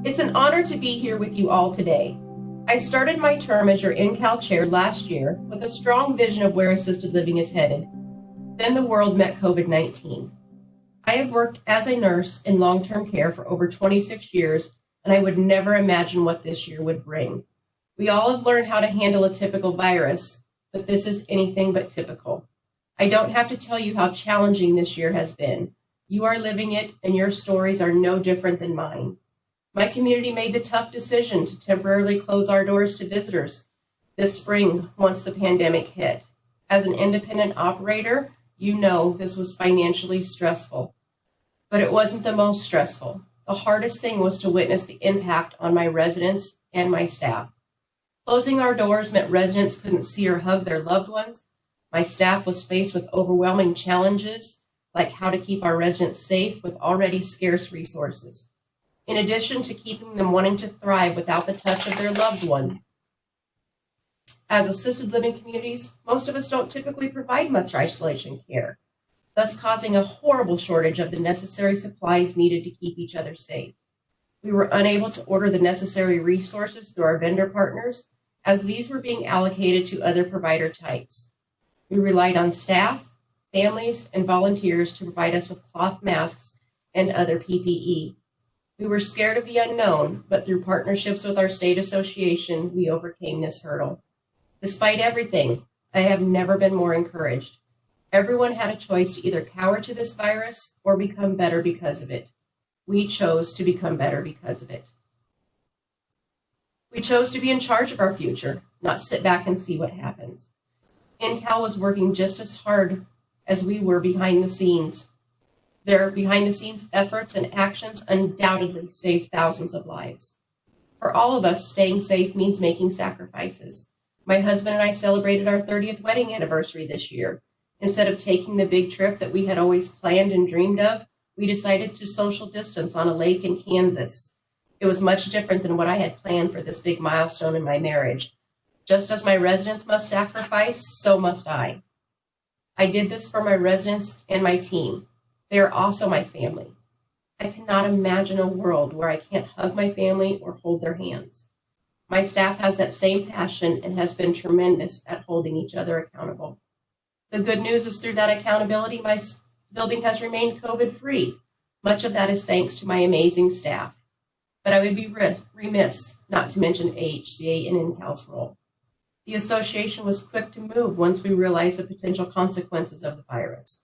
It's an honor to be here with you all today. I started my term as your NCAL chair last year with a strong vision of where assisted living is headed. Then the world met COVID-19. I have worked as a nurse in long-term care for over 26 years, and I would never imagine what this year would bring. We all have learned how to handle a typical virus, but this is anything but typical. I don't have to tell you how challenging this year has been. You are living it, and your stories are no different than mine. My community made the tough decision to temporarily close our doors to visitors this spring once the pandemic hit. As an independent operator, you know this was financially stressful, but it wasn't the most stressful. The hardest thing was to witness the impact on my residents and my staff. Closing our doors meant residents couldn't see or hug their loved ones. My staff was faced with overwhelming challenges, like how to keep our residents safe with already scarce resources, in addition to keeping them wanting to thrive without the touch of their loved one. As assisted living communities, most of us don't typically provide much isolation care, thus causing a horrible shortage of the necessary supplies needed to keep each other safe. We were unable to order the necessary resources through our vendor partners, as these were being allocated to other provider types. We relied on staff, families, and volunteers to provide us with cloth masks and other PPE. We were scared of the unknown, but through partnerships with our state association, we overcame this hurdle. Despite everything, I have never been more encouraged. Everyone had a choice to either cower to this virus or become better because of it. We chose to become better because of it. We chose to be in charge of our future, not sit back and see what happens. NCAL was working just as hard as we were behind the scenes. Their behind-the-scenes efforts and actions undoubtedly saved thousands of lives. For all of us, staying safe means making sacrifices. My husband and I celebrated our 30th wedding anniversary this year. Instead of taking the big trip that we had always planned and dreamed of, we decided to social distance on a lake in Kansas. It was much different than what I had planned for this big milestone in my marriage. Just as my residents must sacrifice, so must I. I did this for my residents and my team. They are also my family. I cannot imagine a world where I can't hug my family or hold their hands. My staff has that same passion and has been tremendous at holding each other accountable. The good news is through that accountability, my building has remained COVID-free. Much of that is thanks to my amazing staff. But I would be remiss not to mention AHCA and NCAL's role. The association was quick to move once we realized the potential consequences of the virus.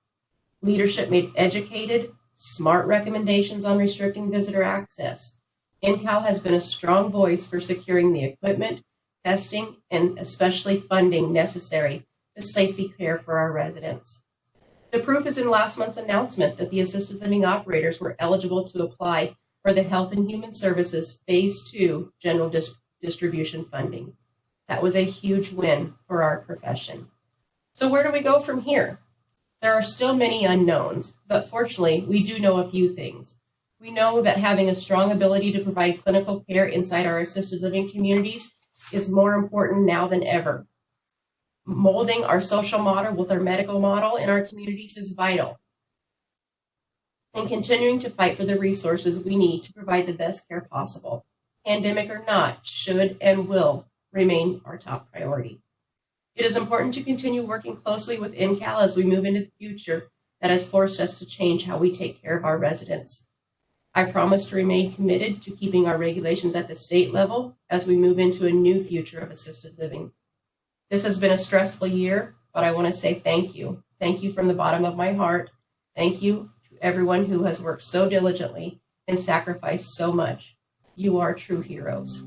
Leadership made educated, smart recommendations on restricting visitor access. NCAL has been a strong voice for securing the equipment, testing, and especially funding necessary to safely care for our residents. The proof is in last month's announcement that the assisted living operators were eligible to apply for the Health and Human Services Phase 2 General Distribution funding. That was a huge win for our profession. So where do we go from here? There are still many unknowns, but fortunately, we do know a few things. We know that having a strong ability to provide clinical care inside our assisted living communities is more important now than ever. Molding our social model with our medical model in our communities is vital. And continuing to fight for the resources we need to provide the best care possible, pandemic or not, should and will remain our top priority. It is important to continue working closely with NCAL as we move into the future that has forced us to change how we take care of our residents. I promise to remain committed to keeping our regulations at the state level as we move into a new future of assisted living. This has been a stressful year, but I want to say thank you. Thank you from the bottom of my heart. Thank you to everyone who has worked so diligently and sacrificed so much. You are true heroes.